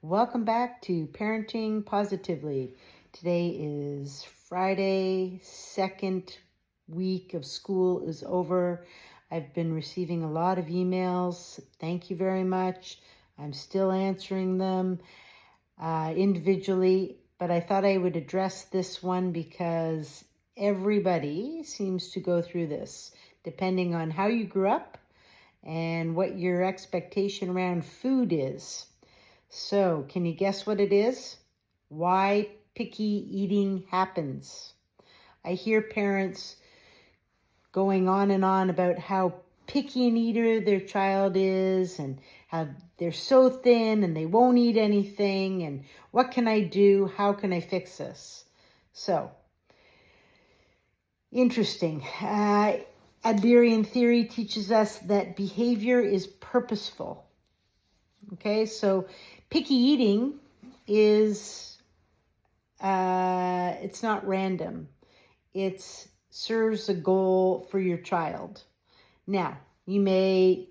Welcome back to Parenting Positively. Today is Friday, second week of school is over. I've been receiving a lot of emails. Thank you very much. I'm still answering them individually, but I thought I would address this one because everybody seems to go through this, depending on how you grew up and what your expectation around food is. So, can you guess what it is? Why picky eating happens. I hear parents going on and on about how picky an eater their child is and how they're so thin and they won't eat anything and what can I do? How can I fix this? So, interesting. Adlerian theory teaches us that behavior is purposeful. Okay, so picky eating is, it's not random. It serves a goal for your child. Now, you may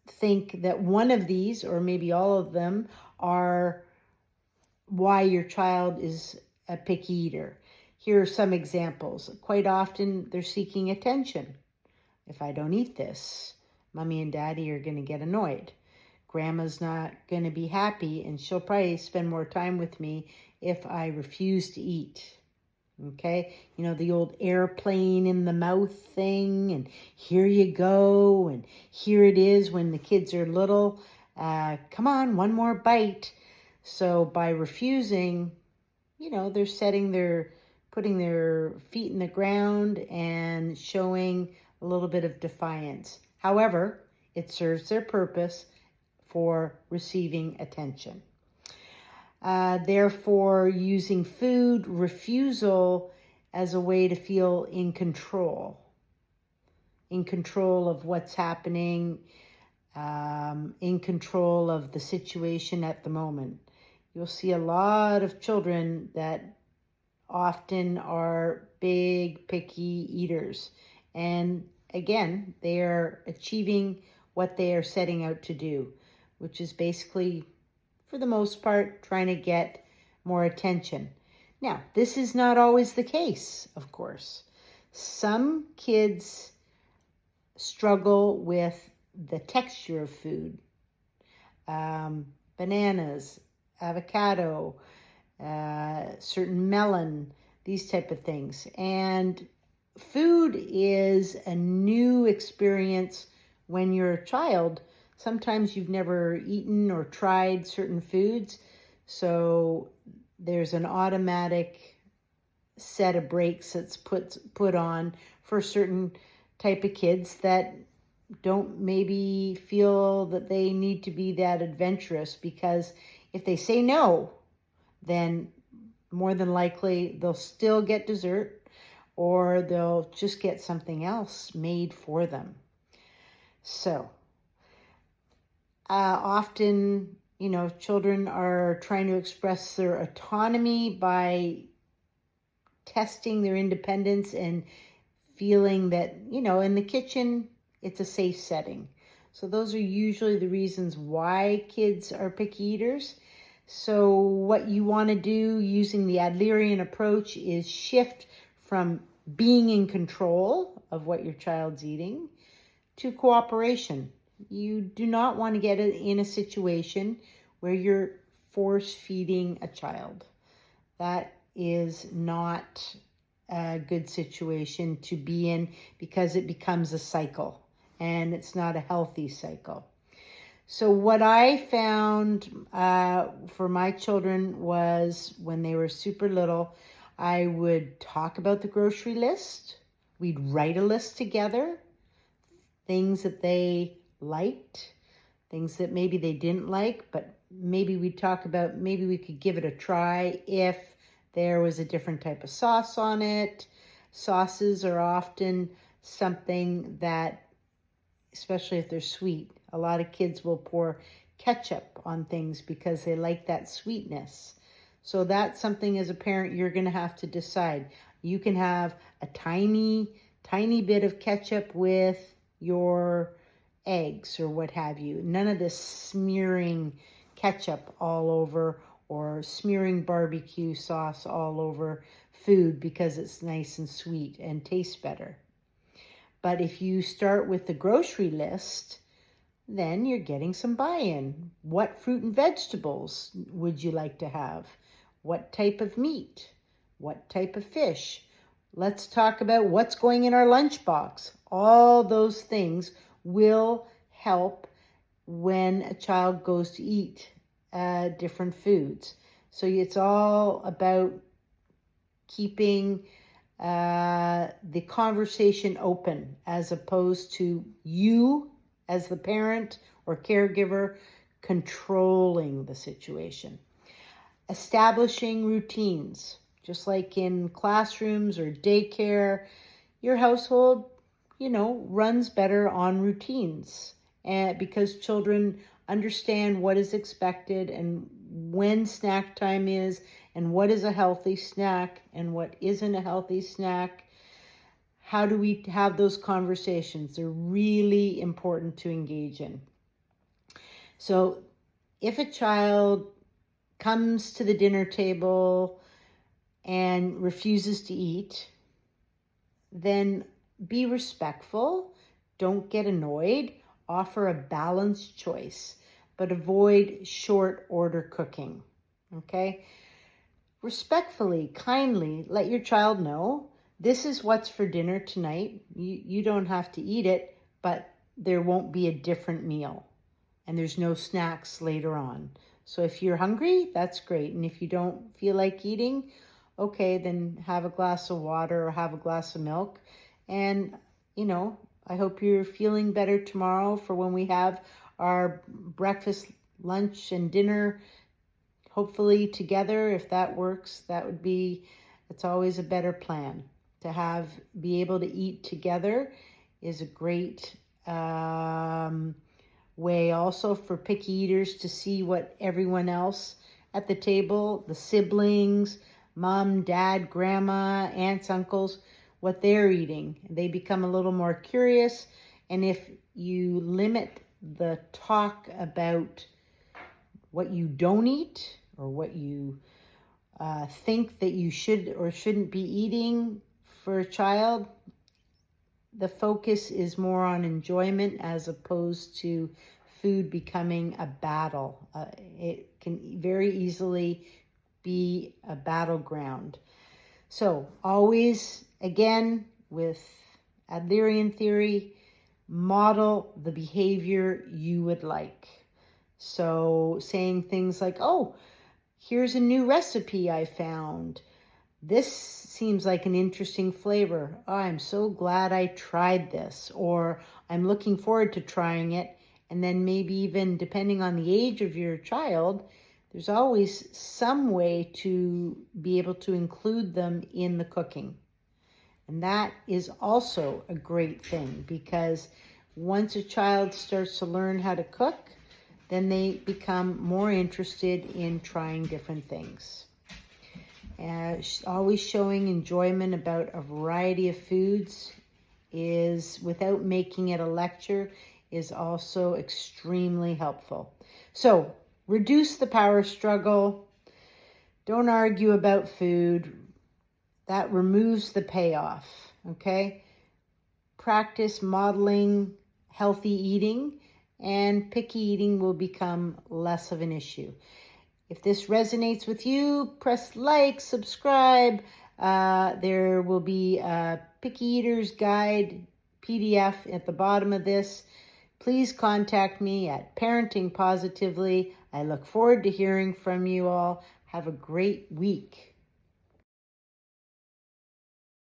think that one of these, or maybe all of them, are why your child is a picky eater. Here are some examples. Quite often, they're seeking attention. If I don't eat this, mommy and daddy are going to get annoyed. Grandma's not going to be happy, and she'll probably spend more time with me if I refuse to eat. Okay? You know, the old airplane in the mouth thing, and here you go, and here it is when the kids are little. Come on, one more bite. So by refusing, they're putting their feet in the ground and showing a little bit of defiance. However, it serves their purpose for receiving attention. Therefore, using food refusal as a way to feel in control of what's happening, in control of the situation at the moment. You'll see a lot of children that often are big, picky eaters. And again, they are achieving what they are setting out to do, which is basically, for the most part, trying to get more attention. Now, this is not always the case, of course. Some kids struggle with the texture of food. Bananas, avocado, certain melon, these type of things. And food is a new experience when you're a child. Sometimes you've never eaten or tried certain foods, so there's an automatic set of brakes that's put on for certain type of kids that don't maybe feel that they need to be that adventurous, because if they say no, then more than likely they'll still get dessert or they'll just get something else made for them. So, often, children are trying to express their autonomy by testing their independence and feeling that, in the kitchen, it's a safe setting. So those are usually the reasons why kids are picky eaters. So what you want to do using the Adlerian approach is shift from being in control of what your child's eating to cooperation. You do not want to get in a situation where you're force feeding a child. That is not a good situation to be in, because it becomes a cycle and it's not a healthy cycle. So what I found for my children was, when they were super little, I would talk about the grocery list. We'd write a list together, things that they liked, things that maybe they didn't like, but maybe we'd talk about, maybe we could give it a try if there was a different type of sauce on it. Sauces are often something that, especially if they're sweet, a lot of kids will pour ketchup on things because they like that sweetness. So that's something as a parent you're going to have to decide. You can have a tiny bit of ketchup with your eggs or what have you. None of this smearing ketchup all over or smearing barbecue sauce all over food because it's nice and sweet and tastes better. But if you start with the grocery list, then you're getting some buy-in. What fruit and vegetables would you like to have? What type of meat? What type of fish? Let's talk about what's going in our lunchbox. All those things will help when a child goes to eat different foods. So it's all about keeping the conversation open as opposed to you as the parent or caregiver controlling the situation. Establishing routines, just like in classrooms or daycare, your household, runs better on routines, and because children understand what is expected and when snack time is and what is a healthy snack and what isn't a healthy snack. How do we have those conversations? They're really important to engage in. So if a child comes to the dinner table and refuses to eat, then be respectful. Don't get annoyed. Offer a balanced choice, but avoid short order cooking. Okay? Respectfully, kindly let your child know this is what's for dinner tonight. You don't have to eat it, but there won't be a different meal. And there's no snacks later on. So if you're hungry, that's great. And if you don't feel like eating, okay, then have a glass of water or have a glass of milk. And, I hope you're feeling better tomorrow for when we have our breakfast, lunch, and dinner, hopefully together. If that works, it's always a better plan. To be able to eat together is a great way also for picky eaters to see what everyone else at the table, the siblings, mom, dad, grandma, aunts, uncles, what they're eating. They become a little more curious. And if you limit the talk about what you don't eat or what you think that you should or shouldn't be eating for a child, the focus is more on enjoyment as opposed to food becoming a battle. It can very easily be a battleground. So always, again, with Adlerian theory, model the behavior you would like. So saying things like, oh, here's a new recipe I found. This seems like an interesting flavor. Oh, I'm so glad I tried this. Or I'm looking forward to trying it. And then maybe even depending on the age of your child, there's always some way to be able to include them in the cooking. And that is also a great thing because once a child starts to learn how to cook, then they become more interested in trying different things. Always showing enjoyment about a variety of foods is, without making it a lecture, is also extremely helpful. So reduce the power struggle. Don't argue about food. That removes the payoff, okay? Practice modeling healthy eating, and picky eating will become less of an issue. If this resonates with you, press like, subscribe. There will be a Picky Eater's Guide PDF at the bottom of this. Please contact me at Parenting Positively. I look forward to hearing from you all. Have a great week.